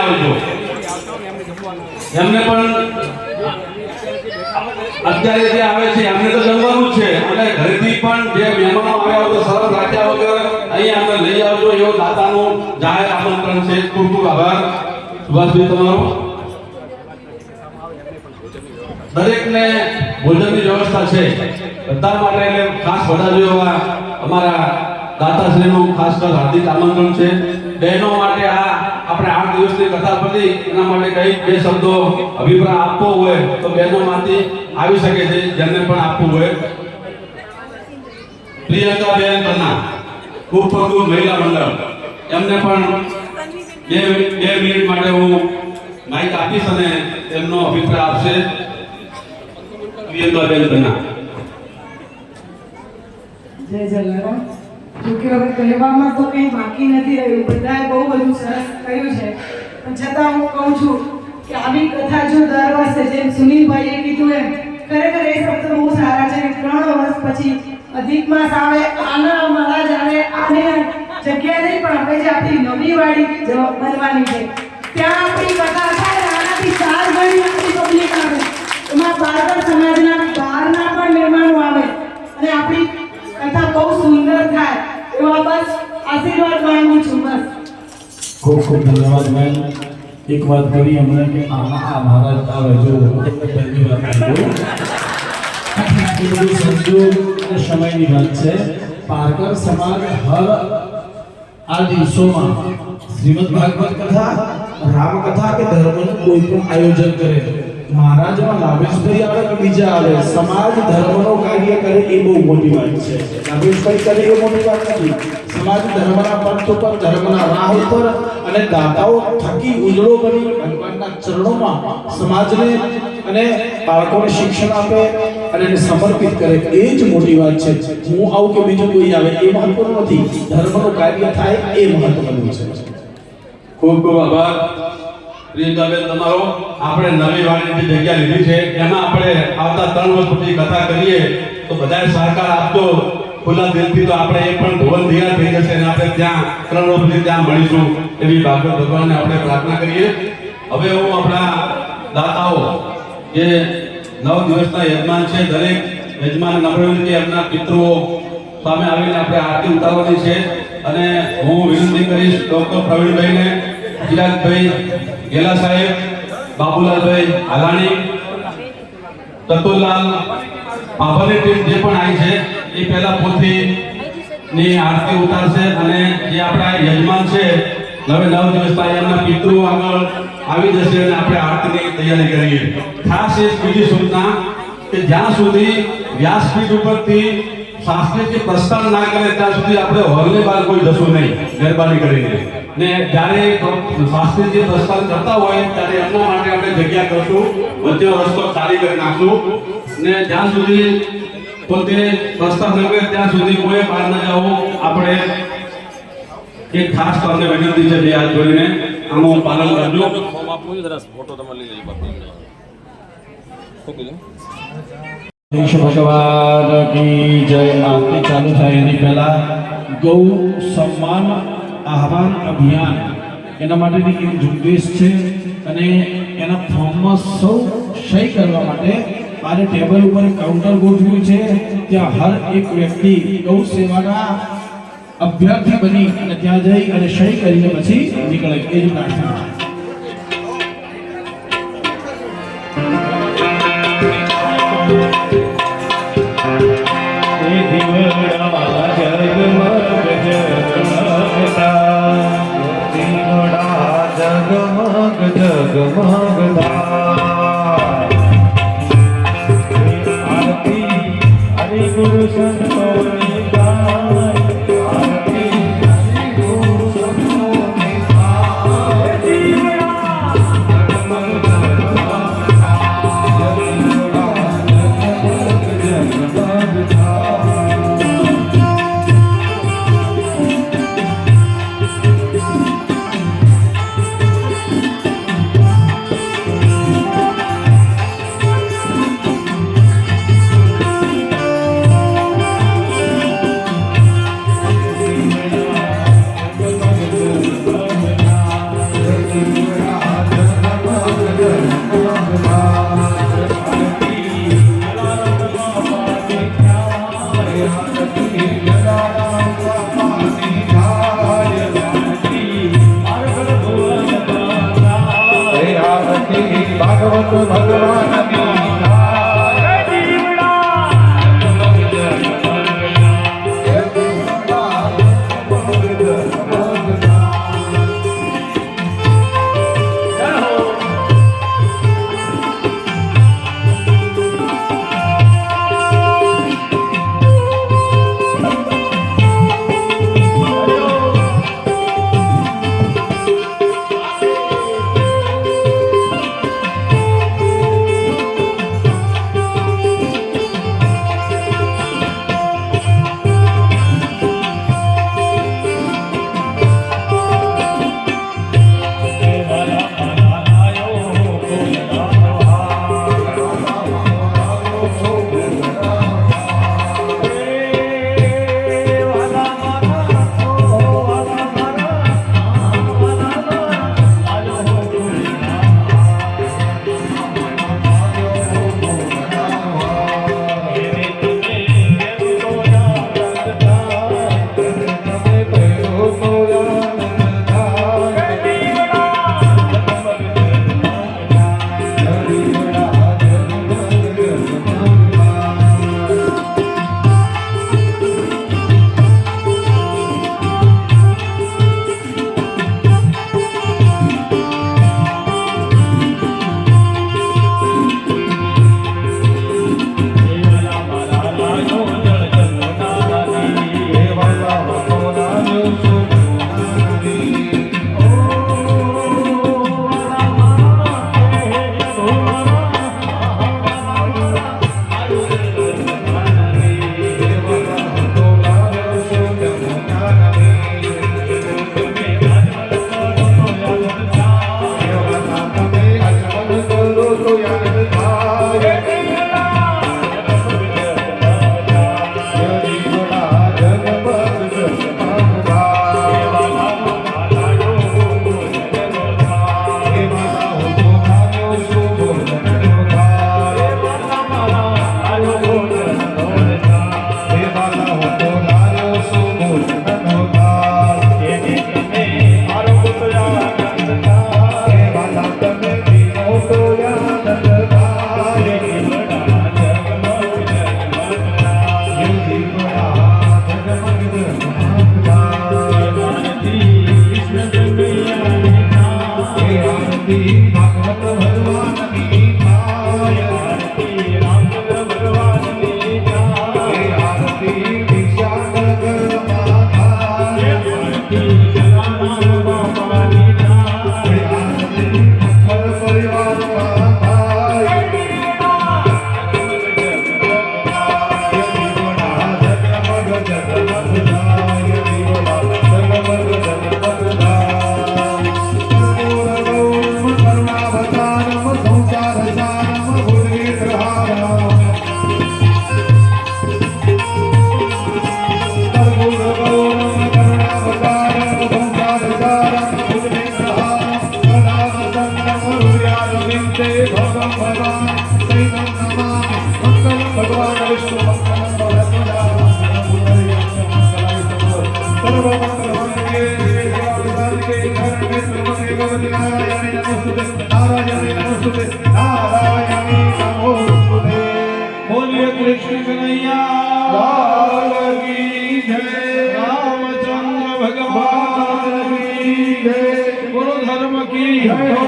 આવજો એમને પણ અત્યારે જે આવે છે એમને તો જમવાનું જ છે અને ઘરેથી પણ જે મહેમાનો આવ્યા હોય તો સરસ રાખ્યા વગર અહીંયા અમને લઈ આવજો એવો દાતાનું જાહેર આમંત્રણ છે. ખૂબ ખૂબ આભાર સુભાષભાઈ તમારો. દરેકને ભોજનની વ્યવસ્થા છે બધા માટે એટલે ખાસ વધારજો એવા અમારા દાતાશ્રીનું ખાસ હાર્દિક આમંત્રણ છે. બહેનો માટે આ આપણે 8 દિવસની કથા પડી એના માટે કઈ બે શબ્દો અભિપ્રાય આપવો હોય તો બહેનોમાંથી આવી શકે છે જેમને પણ આપવું હોય. પ્રિયંકાબેન પન્ના ઉપપ્રમુખ મહિલા મંડળ એમને પણ બે મિનિટ માટે હું માઇક આપીશ અને એમનો અભિપ્રાય આપશે. પ્રિયંકાબેન પન્ના. જય જલારામ. જોકે હવે કહેવામાં તો કંઈ બાકી નથી રહ્યું, બધાએ બહુ બધું સરસ કર્યું છે, પણ છતાં હું કહું છું કે આવી કથા જો દર વર્ષે જેમ સુનિલભાઈએ કીધું એમ ખરેખર એ શબ્દ બહુ સારા છે કે 3 વર્ષ પછી અધિક માસ આવે, આના મહારાજ આવે, આને જગ્યા નહીં પણ હવે જે આપણી નવી વાડી બનવાની છે ત્યાં આપણી કથા થાય આનાથી 4 ગણી આપણી પબ્લિક આવે, એમાં બારબર સમાજના બહારના પણ મહેમાનો આવે અને આપણી કથા બહુ સુંદર થાય એવા બસ આશીર્વાદ માંગુ છું. બસ ખૂબ ખૂબ ધન્યવાદ બેન. એક વાત કરી અમને કે આમાં આ મહારાજ આવે જો પહેલી વાત કહ્યું સંજોગ અને સમયની વાત છે. પારકર સમાજ હર આ દિવસોમાં શ્રીમદ ભાગવત કથા, રામકથા કે ધર્મનું કોઈ પણ આયોજન કરે, મહારાજમાં લાભેશભાઈ આવે કે બીજા આવે, સમાજ ધર્મનો કાર્ય કરે એ બહુ મોટી વાત છે. લાભેશભાઈ કરે એ મોટી વાત નથી. સમાજ ધર્મના પંથ ઉપર, ધર્મના રાહ ઉપર અને દાતાઓ થકી ઉજળો બની ભગવાનના ચરણોમાં સમાજને અને બાળકોને શિક્ષણ આપે અને એને સમર્પિત કરે એ જ મોટી વાત છે. હું આવું કે બીજું કોઈ આવે એ મહત્વનું નથી, ધર્મનું કાર્ય થાય એ મહત્વનું છે. ખૂબ ખૂબ આભાર પ્રિયંકાબેન તમારો. આપણે નવી વાડીની જગ્યા લીધી છે એમાં આપણે આવતા 3 વર્ષ પછી કથા કરીએ તો બધાએ સહકાર આપજો ખુલ્લા દિલથી, તો આપણે એ પણ ભવન ધીરા થઈ જશે અને આપણે ત્યાં 3 વર્ષ પછી ત્યાં મળીશું એવી ભાગવત ભગવાનને આપણે પ્રાર્થના કરીએ. હવે હું આપણા દાતાઓ જે 9 દિવસના યજમાન છે દરેક યજમાન નમ્ર કે એમના પિતૃઓ સામે આવીને આપણે આરતી ઉતારવાની છે અને હું વિનંતી કરીશ ડોક્ટર પ્રવીણભાઈને, ચિરાગભાઈ ગેલા સાહેબ, બાબુલાલભાઈ હાલાણી, ચતુરલાલ પાભાની ટીમ જે પણ આવી છે એ પહેલા પોથીની આરતી ઉતારશે અને જે આપણા યજમાન છે હવે 9 દિવસના એમના પિતૃ આગળ આવી જશે અને આપણે આરતીની તૈયારી કરીએ. ખાસ એક બીજી સૂચના કે જ્યાં સુધી વ્યાસપીઠ ઉપરથી શાસ્ત્રીય પ્રસ્થાન ના કરે ત્યાં સુધી આપણે હોલની બહાર કોઈ જશું નહીં, મહેરબાની કરીને. ને જ્યારે શાસ્ત્રીજી પ્રસ્થાન કરતા હોય ત્યારે એમના માટે આપણે જગ્યા કરશું, વચ્ચે રસ્તો ચાલી કરી નાખશું ને જ્યાં સુધી પોતે પ્રસ્થાન ન કરે ત્યાં સુધી કોઈ બહાર ન જવું. આપણે એક ખાસ તમને વિનંતી છે બે હાથ જોડીને આનું પાલન કરજો. ફોટો તમારે લઈ લેજો. ભગવાન કી જય. આરતી ચાલુ થાય એની પહેલા ગૌ સન્માન આહવાન અભિયાન એના માટેની એક ઝુંબેશ છે અને એના ફોર્મમાં સૌ સહી કરવા માટે આને ટેબલ ઉપર કાઉન્ટર ગોઠવ્યું છે. ત્યાં હર એક વ્યક્તિ ગૌ સેવાના અભ્યર્થી બની અને ત્યાં જઈ અને સહી કરીને પછી નીકળે એ જ પ્રાર્થના છે. આરતી ભાગવત ભગવાનની થાય આરતી રામચંદ્ર ભગવાનની થાય આરતી વિશાળગઢમાં થાય આરતી જલારામ બાપાની થાય આરતી ઘર પરિવારમાં થાય ભગવાન વિષ્ણુ बोलिए कृष्ण कन्हैया लाल की जय रामचंद्र भगवान की जय गुरु धर्म की जय हो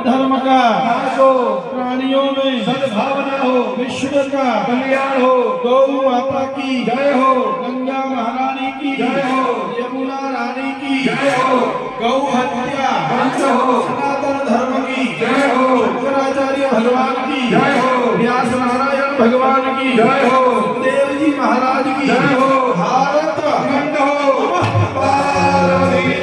अधर्म का नाश हो प्राणियों में सद्भावना हो विश्व का कल्याण हो गौ माता की जय हो गंगा महारानी की जय हो यमुना रानी की जय हो गौ हत्या बंद हो सनातन धर्म की जय हो शंकराचार्य भगवान की जय हो व्यास नारायण भगवान की जय हो देव जी महाराज की जय हो भारत खंड हो पार्वती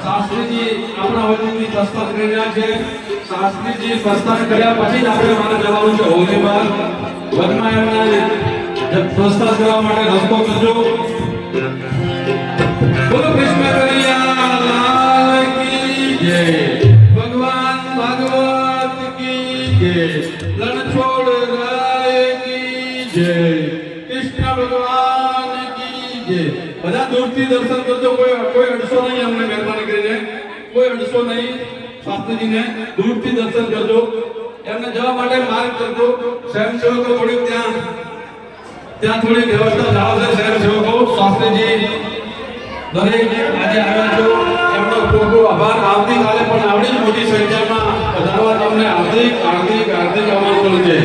શાસ્ત્રીજી આપણા વચનની પ્રસ્તાવ કરી રહ્યા છે. શાસ્ત્રીજી પ્રસ્તાવ કર્યા પછી જ આપણે મારે જવાનું છે હોલીબાર વનમાં એમને પ્રસ્તાવ કરવા માટે રસ્તો કરજો. બોલો કૃષ્ણ કનૈયા લાલ કી જય. ભગવાન ભાગવત કી જય. રણછોડ રાય કી જય. કૃષ્ણ ભગવાન કી જય. બધા દૂરથી દર્શન કરજો. કોઈ અડશો નહીં, અમને મહેરબાની કરીને કોઈ અડશો નહીં. શાસ્ત્રીજીને દૂરથી દર્શન કરજો. એમને જવા માટે માર્ગ કરજો. સ્વયંસેવકો થોડીક ત્યાં થોડી વ્યવસ્થા જાળવશે. સ્વયંસેવકો શાસ્ત્રીજી દરેક આજે આવ્યા છો એમનો ખૂબ ખૂબ આભાર. આવતીકાલે પણ આવડી જ મોટી સંખ્યામાં પધારવા તમને હાર્દિક આમંત્રણ છે.